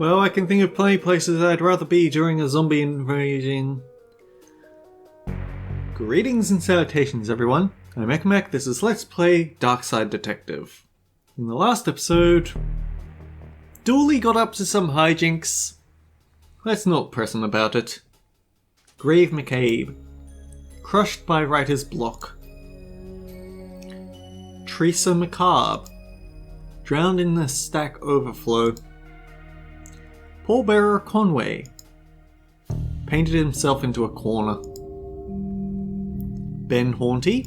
Well, I can think of plenty of places I'd rather be during a zombie invasion. Greetings and salutations, everyone. I'm Ekmek. This is Let's Play Darkside Detective. In the last episode, Dooley got up to some hijinks. Let's not press him about it. Grave McCabe. Crushed by writer's block. Teresa Macabre. Drowned in the stack overflow. Pallbearer Conway. Painted himself into a corner. Ben Haunty.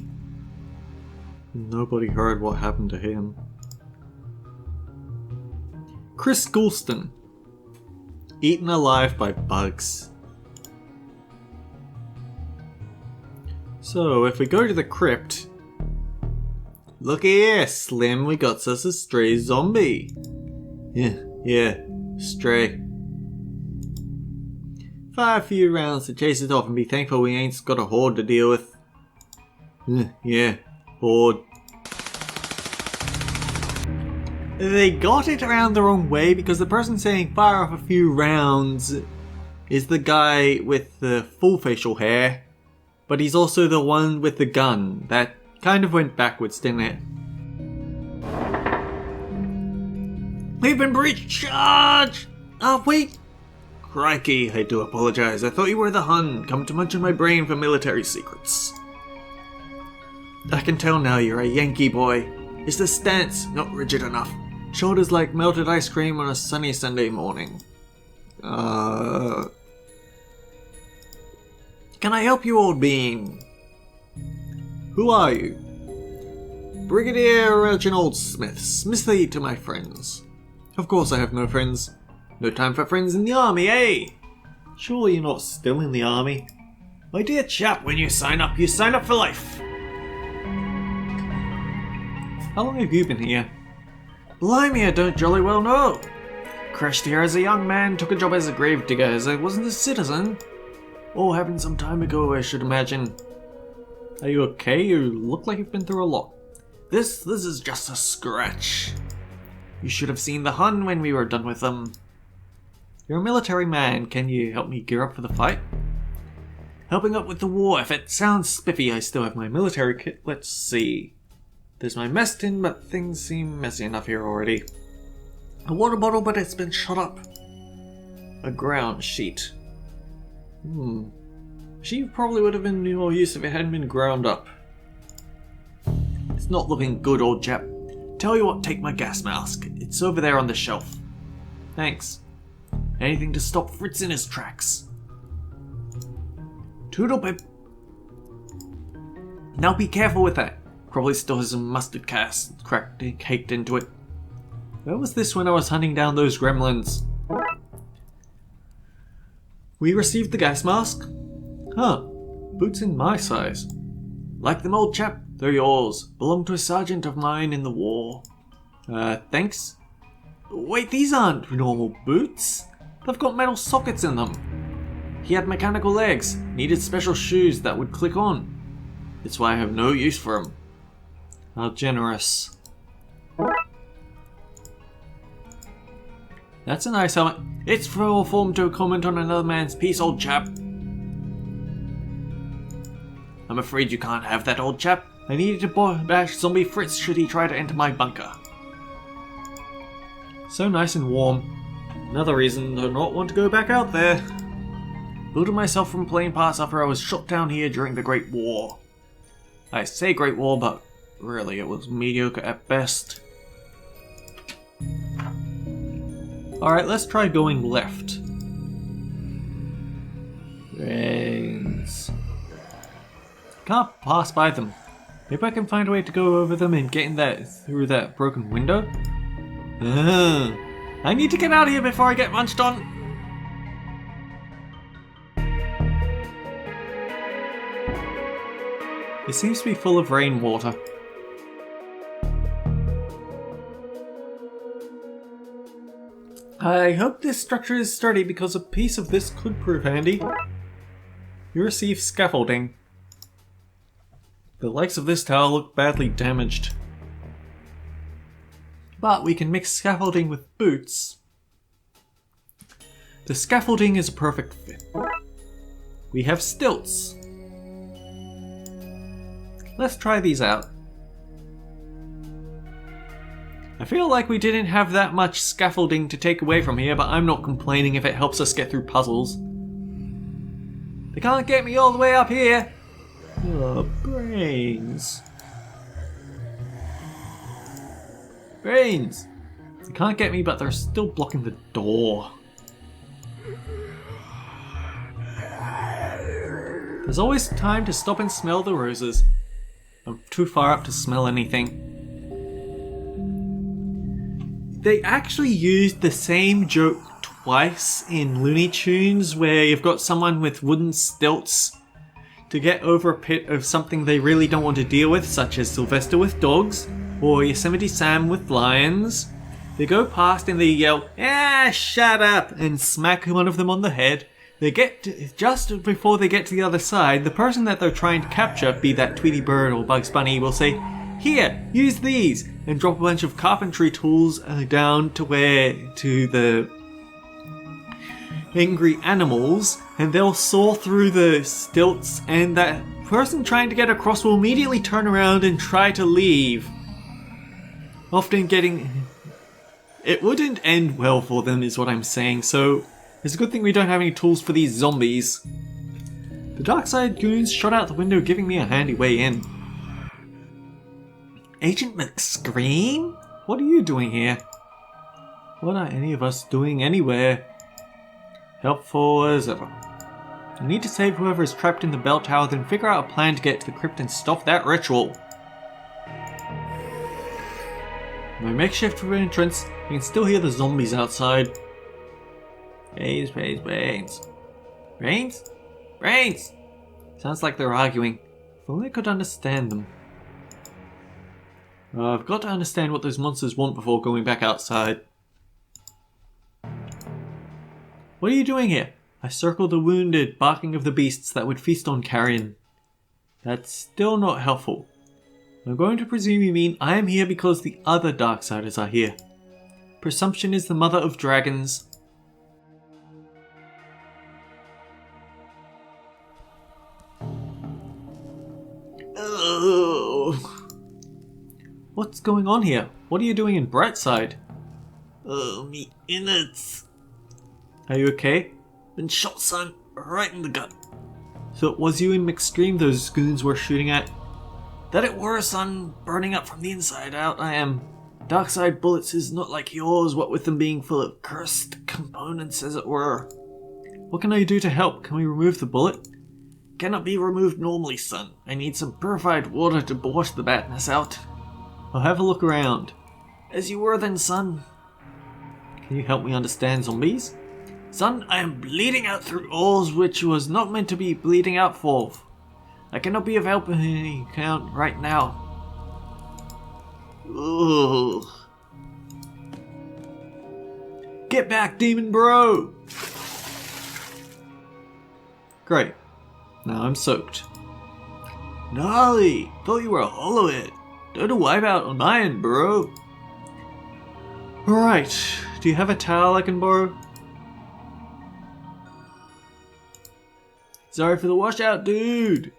Nobody heard what happened to him. Chris Goulston. Eaten alive by bugs. So, if we go to the crypt... Look here, Slim, we got us a stray zombie. Yeah, stray. Fire a few rounds to chase it off and be thankful we ain't got a horde to deal with. Yeah, horde. They got it around the wrong way because the person saying fire off a few rounds is the guy with the full facial hair, but he's also the one with the gun. That kind of went backwards, didn't it? We've been breached! Charge! Oh, wait! Crikey, I do apologize. I thought you were the Hun, come to munch on my brain for military secrets. I can tell now you're a Yankee boy. It's the stance, not rigid enough. Shoulders like melted ice cream on a sunny Sunday morning. Can I help you, old bean? Who are you? Brigadier Reginald Smith. Smithy to my friends. Of course I have no friends. No time for friends in the army, eh? Surely you're not still in the army. My dear chap, when you sign up for life. How long have you been here? Blimey, I don't jolly well know. Crashed here as a young man, took a job as a gravedigger as I wasn't a citizen. All happened some time ago, I should imagine. Are you okay? You look like you've been through a lot. This is just a scratch. You should have seen the Hun when we were done with them. You're a military man. Can you help me gear up for the fight? Helping up with the war effort sounds spiffy. I still have my military kit. Let's see. There's my mess tin, but things seem messy enough here already. A water bottle, but it's been shut up. A ground sheet. She probably would have been more use if it hadn't been ground up. It's not looking good, old chap. Tell you what, take my gas mask. It's over there on the shelf. Thanks. Anything to stop Fritz in his tracks. Toodle pip. Now be careful with that. Probably still has some mustard cast caked into it. Where was this when I was hunting down those gremlins? We received the gas mask? Huh. Boots in my size. Like them, old chap. They're yours. Belong to a sergeant of mine in the war. Thanks. Wait, these aren't normal boots. They've got metal sockets in them. He had mechanical legs. Needed special shoes that would click on. That's why I have no use for them. How generous. That's a nice helmet. It's for a form to comment on another man's piece, old chap. I'm afraid you can't have that, old chap. I needed to bash Zombie Fritz should he try to enter my bunker. So nice and warm. Another reason to not want to go back out there. Building myself from plane parts after I was shot down here during the Great War. I say Great War, but really it was mediocre at best. Alright, let's try going left. Brains. Can't pass by them. Maybe I can find a way to go over them and get in through that broken window? I need to get out of here before I get munched on. It seems to be full of rainwater. I hope this structure is sturdy because a piece of this could prove handy. You receive scaffolding. The likes of this tower look badly damaged. But we can mix scaffolding with boots. The scaffolding is a perfect fit. We have stilts. Let's try these out. I feel like we didn't have that much scaffolding to take away from here, but I'm not complaining if it helps us get through puzzles. They can't get me all the way up here! Oh, brains. Brains! They can't get me, but they're still blocking the door. There's always time to stop and smell the roses. I'm too far up to smell anything. They actually used the same joke twice in Looney Tunes, where you've got someone with wooden stilts to get over a pit of something they really don't want to deal with, such as Sylvester with dogs, or Yosemite Sam with lions. They go past and they yell, "Ah, shut up!" and smack one of them on the head. They just before they get to the other side, the person that they're trying to capture, be that Tweety Bird or Bugs Bunny, will say, "Here, use these," and drop a bunch of carpentry tools down to the angry animals, and they'll saw through the stilts, and that person trying to get across will immediately turn around and try to leave. Often it wouldn't end well for them is what I'm saying, so it's a good thing we don't have any tools for these zombies. The Darkside goons shot out the window, giving me a handy way in. Agent McScream? What are you doing here? What are any of us doing anywhere? Helpful as ever. I need to save whoever is trapped in the bell tower, then figure out a plan to get to the crypt and stop that ritual. My makeshift entrance, you can still hear the zombies outside. Brains, brains, brains. Brains? Brains! Sounds like they're arguing. If only I could understand them. I've got to understand what those monsters want before going back outside. What are you doing here? I circled the wounded, barking of the beasts that would feast on carrion. That's still not helpful. I'm going to presume you mean I am here because the other Darksiders are here. Presumption is the mother of dragons. What's going on here? What are you doing in Brightside? Oh, me innards. Are you okay? Been shot, son. Right in the gut. So it was you and McStream those goons were shooting at? That it were, son. Burning up from the inside out, I am. Darkside bullets is not like yours, what with them being full of cursed components, as it were. What can I do to help? Can we remove the bullet? Cannot be removed normally, son. I need some purified water to wash the badness out. I'll have a look around. As you were then, son. Can you help me understand zombies? Son, I am bleeding out through ores which was not meant to be bleeding out for. I cannot be of help in any account right now. Ugh. Get back, demon bro! Great. Now I'm soaked. Gnarly! Thought you were a hollowhead. Don't wipe out on my end, bro. Alright, do you have a towel I can borrow? Sorry for the washout, dude.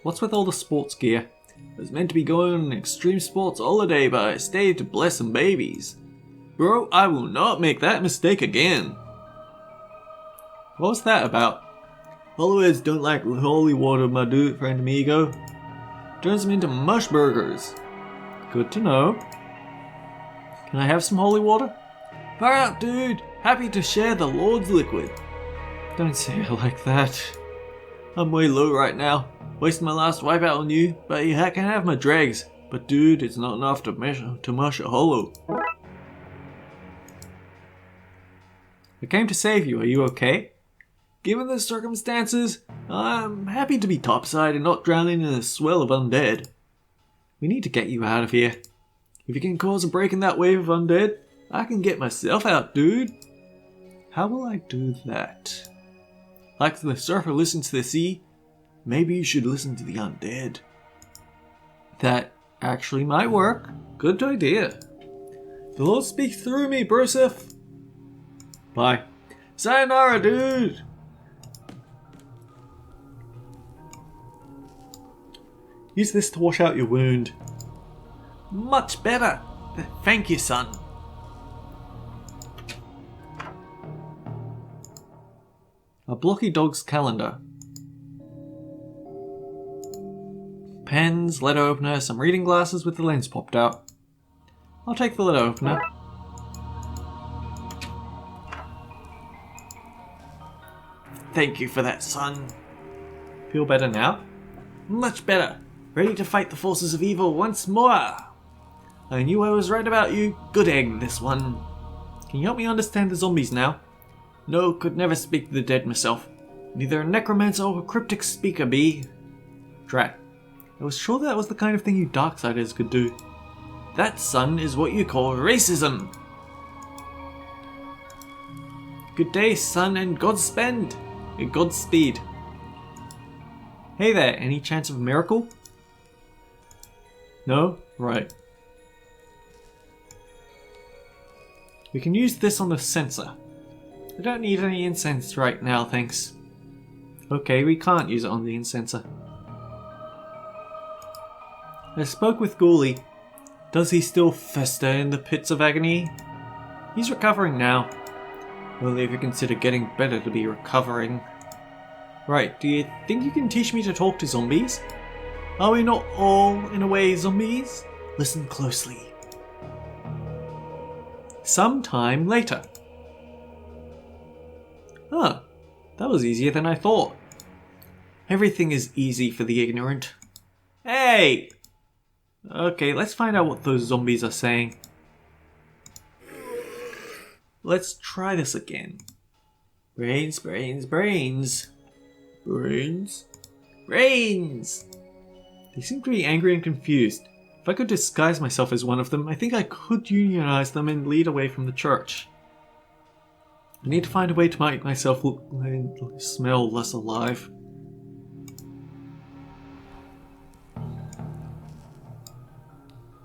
What's with all the sports gear? I was meant to be going on an extreme sports holiday, but I stayed to bless some babies. Bro, I will not make that mistake again. What was that about? Hollowheads don't like holy water, my dude, friend amigo. Turns them into mush burgers. Good to know. Can I have some holy water? Far out, dude. Happy to share the Lord's liquid. Don't say it like that. I'm way low right now. Wasting my last wipeout on you, but you can have my dregs. But dude, it's not enough to mush a hollow. I came to save you. Are you okay? Given the circumstances, I'm happy to be topside and not drowning in a swell of undead. We need to get you out of here. If you can cause a break in that wave of undead, I can get myself out, dude. How will I do that? Like the surfer listens to the sea, maybe you should listen to the undead. That actually might work. Good idea. The Lord speaks through me, Broseph. Bye. Sayonara, dude! Use this to wash out your wound. Much better. Thank you, son. A blocky dog's calendar. Pens, letter opener, some reading glasses with the lens popped out. I'll take the letter opener. Thank you for that, son. Feel better now? Much better. Ready to fight the forces of evil once more. I knew I was right about you. Good egg, this one. Can you help me understand the zombies now? No, could never speak to the dead myself. Neither a necromancer or a cryptic speaker be. Drat. I was sure that was the kind of thing you Darksiders could do. That, son, is what you call racism. Good day, son, and Godspeed. Godspeed. Hey there, any chance of a miracle? No? Right. We can use this on the sensor. I don't need any incense right now, thanks. Okay, we can't use it on the incenser. I spoke with Ghoulie. Does he still fester in the pits of agony? He's recovering now. Will he ever consider getting better to be recovering? Right, do you think you can teach me to talk to zombies? Are we not all, in a way, zombies? Listen closely. Sometime later. Huh, that was easier than I thought. Everything is easy for the ignorant. Hey! Okay, let's find out what those zombies are saying. Let's try this again. Brains, brains, brains. Brains? Brains! They seem to be angry and confused. If I could disguise myself as one of them, I think I could unionize them and lead away from the church. I need to find a way to make myself look and smell less alive.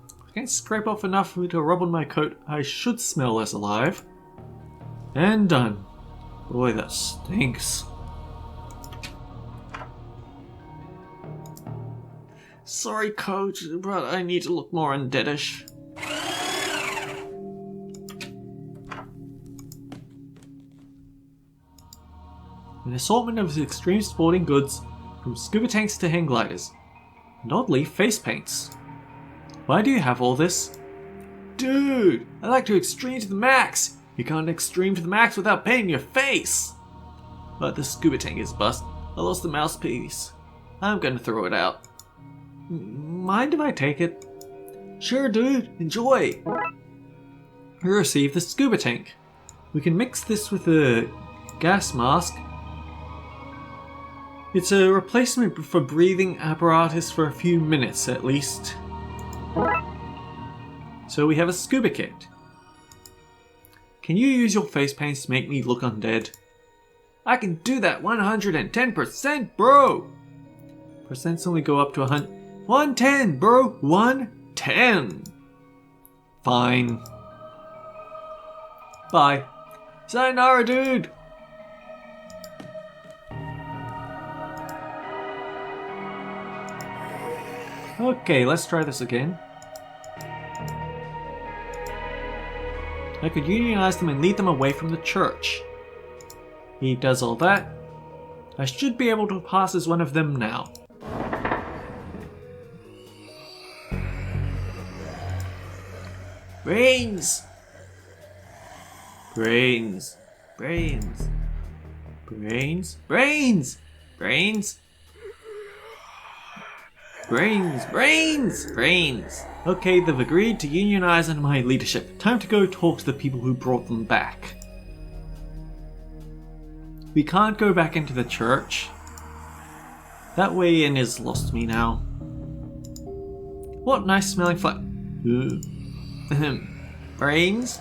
If I can't scrape off enough to rub on my coat, I should smell less alive. And done. Boy, that stinks. Sorry, coach, but I need to look more undeadish. An assortment of extreme sporting goods, from scuba tanks to hang gliders. And oddly, face paints. Why do you have all this? Dude, I like to extreme to the max. You can't extreme to the max without painting your face. But the scuba tank is bust. I lost the mouthpiece. I'm gonna throw it out. Mind if I take it? Sure, dude. Enjoy. We received the scuba tank. We can mix this with a gas mask. It's a replacement for breathing apparatus for a few minutes at least. So we have a scuba kit. Can you use your face paints to make me look undead? I can do that 110%, bro! Percents only go up to 110, bro! 110! Fine. Bye. Sayonara, dude! Okay, let's try this again. I could unionize them and lead them away from the church. He does all that. I should be able to pass as one of them now. Brains! Brains. Brains. Brains. Brains! Brains! Brains! Brains! Brains! Okay, they've agreed to unionize under my leadership. Time to go talk to the people who brought them back. We can't go back into the church. That way in is lost me now. What nice smelling Brains?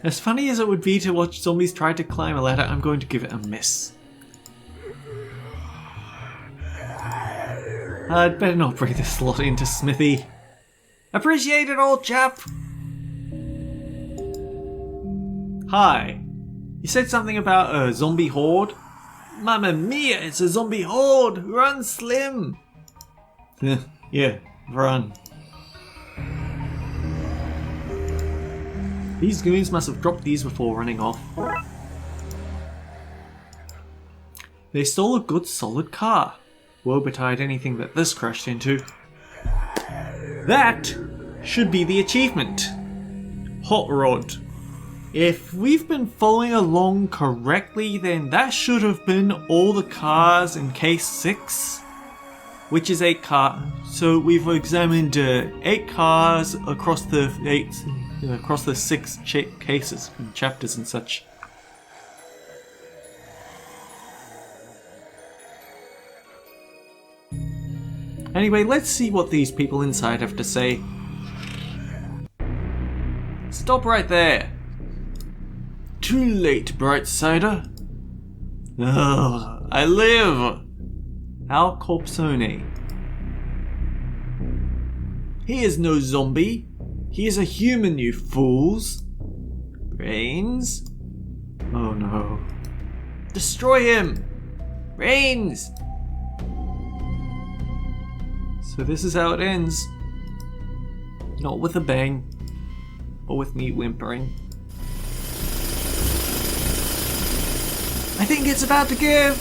As funny as it would be to watch zombies try to climb a ladder, I'm going to give it a miss. I'd better not bring this lot into Smithy. Appreciate it, old chap. Hi. You said something about a zombie horde? Mamma mia, it's a zombie horde! Run, Slim! Yeah, run. These goons must have dropped these before running off. They stole a good solid car. Woe betide anything that this crashed into. That should be the achievement. Hot Rod. If we've been following along correctly, then that should have been all the cars in case 6, which is 8 cars. So we've examined 8 cars across the 6 cases and chapters and such. Anyway, let's see what these people inside have to say. Stop right there. Too late, Brightsider. Ugh, I live. Al Corpsone. He is no zombie. He is a human, you fools. Brains? Oh no. Destroy him! Brains! So this is how it ends. Not with a bang, or with me whimpering. I think it's about to give!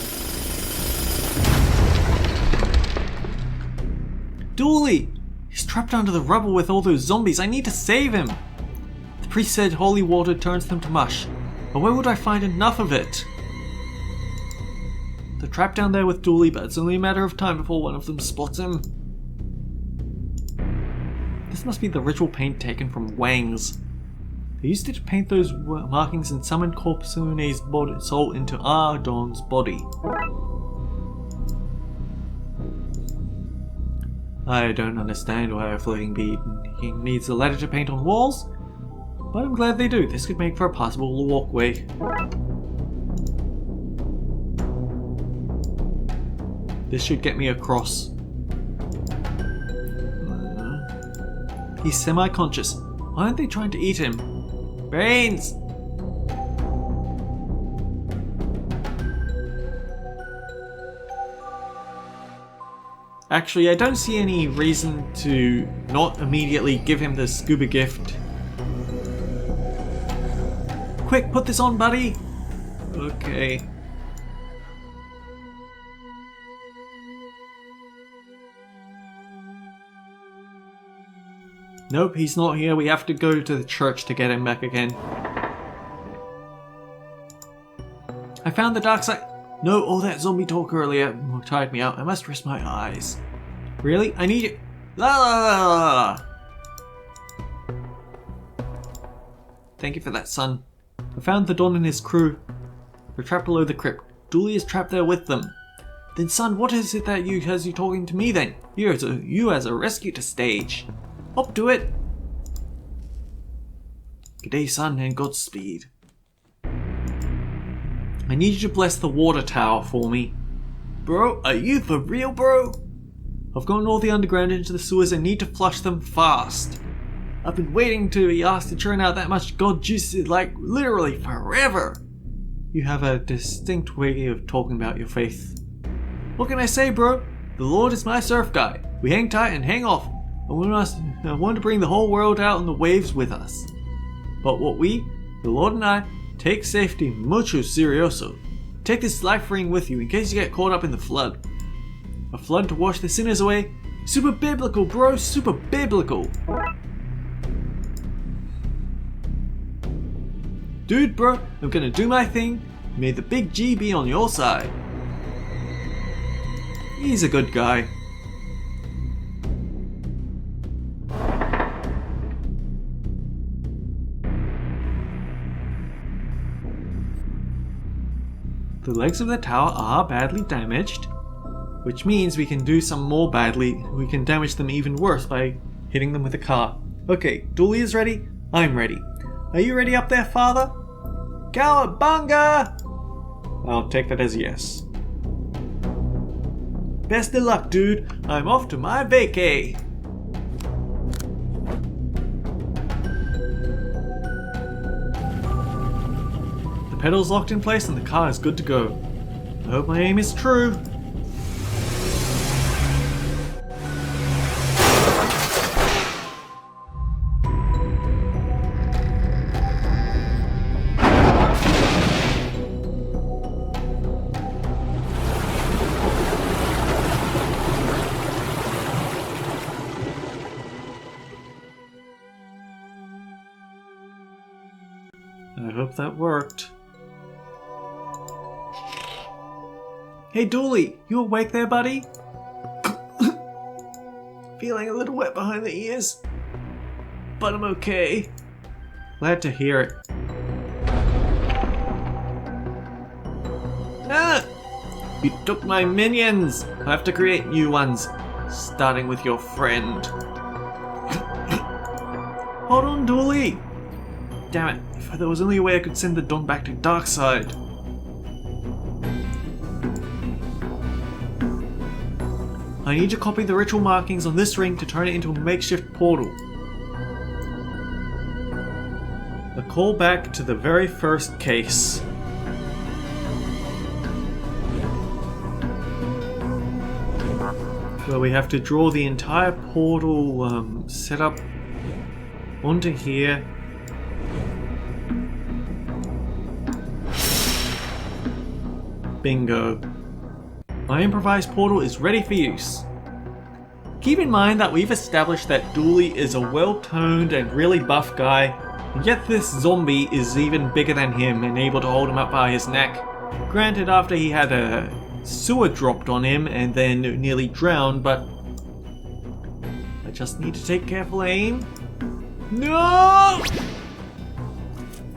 Dooley! He's trapped under the rubble with all those zombies. I need to save him! The priest said holy water turns them to mush. But where would I find enough of it? They're trapped down there with Dooley, but it's only a matter of time before one of them spots him. This must be the ritual paint taken from Wang's. They used it to paint those markings and summon Corpsone's soul into Ardon's body. I don't understand why a floating being needs a ladder to paint on walls, but I'm glad they do. This could make for a possible walkway. This should get me across. He's semi-conscious. Why aren't they trying to eat him? Brains! Actually, I don't see any reason to not immediately give him the scuba gift. Quick, put this on, buddy! Okay. Nope, he's not here. We have to go to the church to get him back again. I found the Darkside. No, all that zombie talk earlier tired me out. I must rest my eyes. Really? I need it. La la la la la. Thank you for that, son. I found the Don and his crew. They're trapped below the crypt. Dooley is trapped there with them. Then, son, what is it that has you talking to me then? You as a rescue to stage. Up to it! G'day, son, and Godspeed. I need you to bless the water tower for me. Bro, are you for real, bro? I've gotten all the underground into the sewers and need to flush them fast. I've been waiting to be asked to churn out that much god juice, like, literally forever. You have a distinct way of talking about your faith. What can I say, bro? The Lord is my surf guy. We hang tight and hang off. I want to bring the whole world out on the waves with us. But what we, the Lord and I, take safety mucho serioso. Take this life ring with you in case you get caught up in the flood. A flood to wash the sinners away. Super biblical, bro, super biblical. Dude, bro, I'm gonna do my thing. May the big G be on your side. He's a good guy. The legs of the tower are badly damaged, which means we can do some more badly. We can damage them even worse by hitting them with a car. Okay, Dooley is ready. I'm ready. Are you ready up there, father? Cowabunga! I'll take that as a yes. Best of luck, dude. I'm off to my vacay. pedals locked in place and the car is good to go. I hope my aim is true. I hope that worked. Hey Dooley, you awake there, buddy? Feeling a little wet behind the ears, but I'm okay. Glad to hear it. Ah! You took my minions! I have to create new ones, starting with your friend. Hold on, Dooley! Damn it, if there was only a way I could send the dawn back to Darkside. I need to copy the ritual markings on this ring to turn it into a makeshift portal. A callback to the very first case. So we have to draw the entire portal setup onto here. Bingo. My improvised portal is ready for use. Keep in mind that we've established that Dooley is a well-toned and really buff guy, and yet this zombie is even bigger than him and able to hold him up by his neck. Granted, after he had a sewer dropped on him and then nearly drowned, but I just need to take careful aim. No!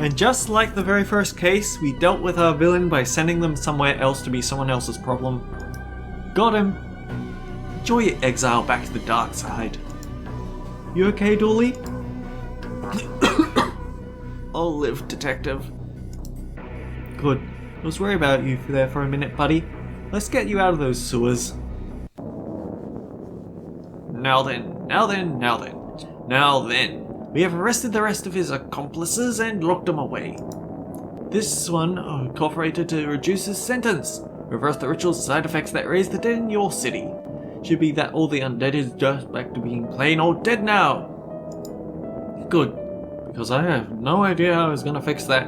And just like the very first case, we dealt with our villain by sending them somewhere else to be someone else's problem. Got him. Enjoy your exile back to the dark side. You okay, Dooley? I'll live, detective. Good. I was worried about you there for a minute, buddy. Let's get you out of those sewers. Now then, now then, now then. Now then. We have arrested the rest of his accomplices and locked them away. This one cooperated to reduce his sentence. Reverse the ritual's side effects that raise the dead in your city. Should be that all the undead is just back to being plain old dead now. Good, because I have no idea how I was gonna fix that.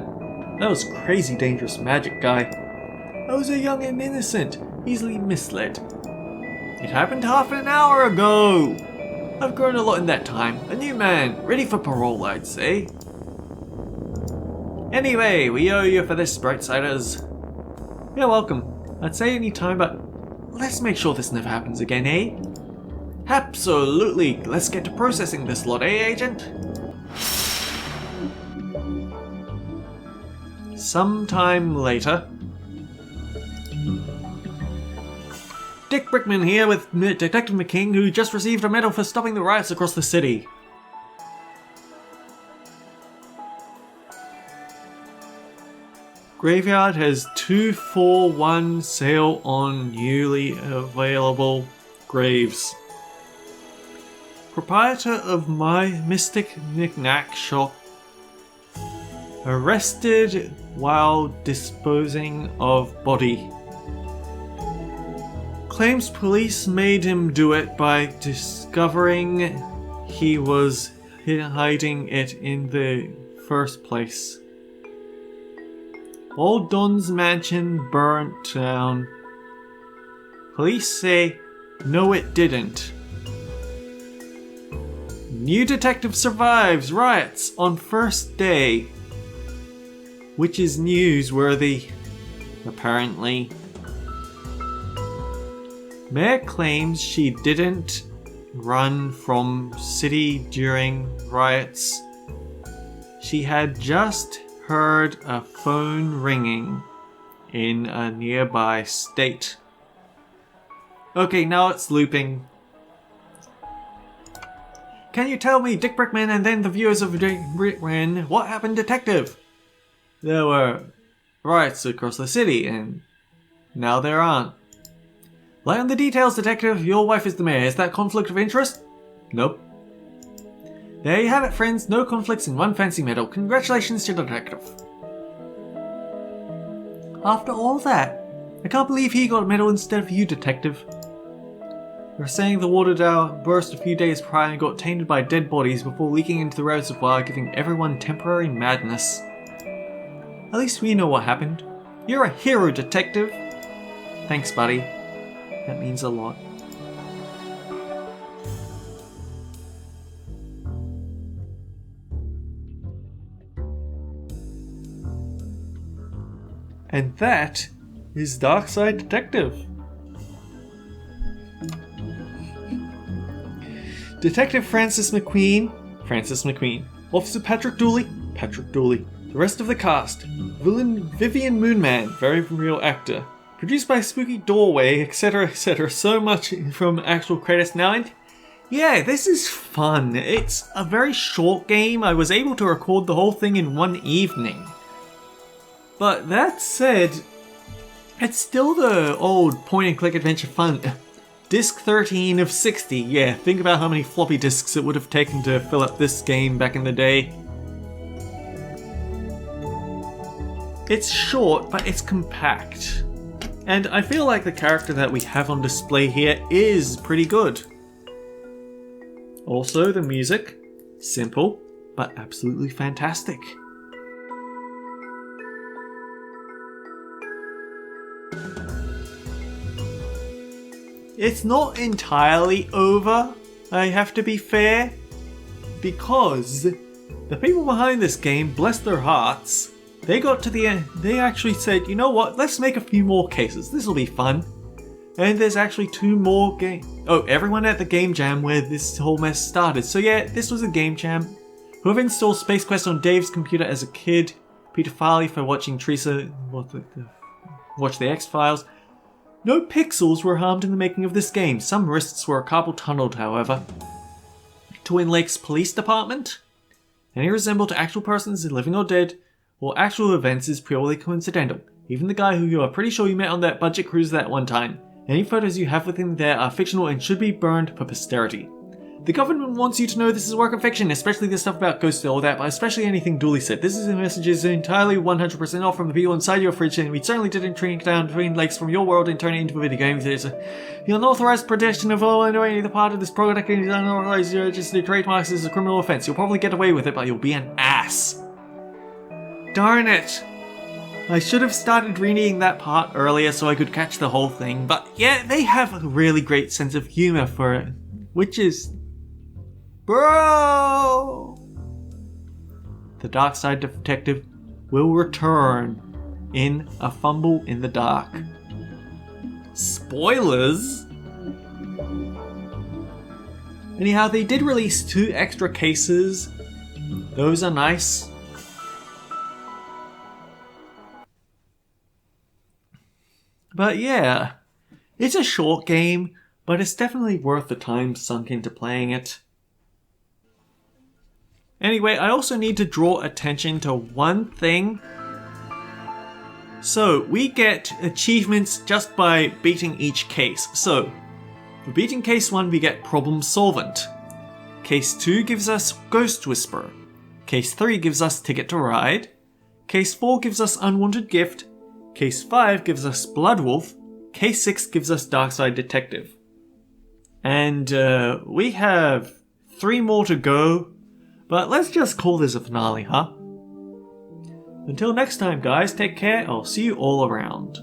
That was crazy dangerous magic, guy. I was a young and innocent, easily misled. It happened half an hour ago. I've grown a lot in that time. A new man, ready for parole, I'd say. Anyway, we owe you for this, Brightsiders. You're welcome. I'd say any time, but let's make sure this never happens again, eh? Absolutely. Let's get to processing this lot, eh, Agent? Sometime later. Dick Brickman here with Detective McKing, who just received a medal for stopping the riots across the city. Graveyard has 241 sale on newly available graves. Proprietor of My Mystic Knickknack Shop arrested while disposing of body. Claims police made him do it by discovering he was hiding it in the first place. Old Don's mansion burnt down. Police say, no it didn't. New detective survives riots on first day. Which is newsworthy, apparently. Mayor claims she didn't run from city during riots. She had just heard a phone ringing in a nearby state. Okay, now it's looping. Can you tell me, Dick Brickman, and then the viewers of Dick Brickman, what happened, detective? There were riots across the city, and now there aren't. Lay on the details, detective. Your wife is the mayor. Is that conflict of interest? Nope. There you have it, friends. No conflicts in one fancy medal. Congratulations to the detective. After all that, I can't believe he got a medal instead of you, Detective. They're saying the water tower burst a few days prior and got tainted by dead bodies before leaking into the reservoir, giving everyone temporary madness. At least we know what happened. You're a hero, Detective. Thanks, buddy. That means a lot. And that is Darkside Detective. Detective Francis McQueen. Officer Patrick Dooley. The rest of the cast. Villain Vivian Moonman, very real actor. Produced by Spooky Doorway, etc, etc. So much from actual credits now. And yeah, this is fun. It's a very short game. I was able to record the whole thing in one evening. But that said, it's still the old point-and-click adventure fun. Disc 13 of 60, yeah, think about how many floppy disks it would have taken to fill up this game back in the day. It's short, but it's compact. And I feel like the character that we have on display here is pretty good. Also, the music, simple, but absolutely fantastic. It's not entirely over, I have to be fair, because the people behind this game, bless their hearts, they got to the end, they actually said, you know what, let's make a few more cases, this will be fun. And there's actually 2 more games. Oh, everyone at the game jam where this whole mess started. So yeah, this was a game jam. Whoever installed Space Quest on Dave's computer as a kid, Peter Farley for watching Teresa watch the X-Files. No pixels were harmed in the making of this game. Some wrists were carpal tunneled, however. Twin Lakes Police Department. Any resemblance to actual persons, living or dead, or actual events is purely coincidental. Even the guy who you are pretty sure you met on that budget cruise that one time. Any photos you have with him there are fictional and should be burned for posterity. The government wants you to know this is a work of fiction, especially the stuff about ghosts and all that, but especially anything Dooley said. This is a message is entirely 100% off from the people inside your fridge, and we certainly didn't track down Twin Lakes from your world and turn it into a video game. There's the unauthorized production of any other part of this product and unauthorized registered trademarks is a criminal offense. You'll probably get away with it, but you'll be an ass. Darn it. I should have started reading that part earlier so I could catch the whole thing, but yeah, they have a really great sense of humor for it, which is... Bro! The Darkside Detective will return in A Fumble in the Dark. Spoilers? Anyhow, they did release 2 extra cases. Those are nice. But yeah, it's a short game, but it's definitely worth the time sunk into playing it. Anyway, I also need to draw attention to one thing. So, we get achievements just by beating each case. So, for beating case 1 we get Problem Solvent. Case 2 gives us Ghost Whisperer. Case 3 gives us Ticket to Ride. Case 4 gives us Unwanted Gift. Case 5 gives us Blood Wolf. Case 6 gives us Darkside Detective. And we have 3 more to go. But let's just call this a finale, huh? Until next time, guys, take care. I'll see you all around.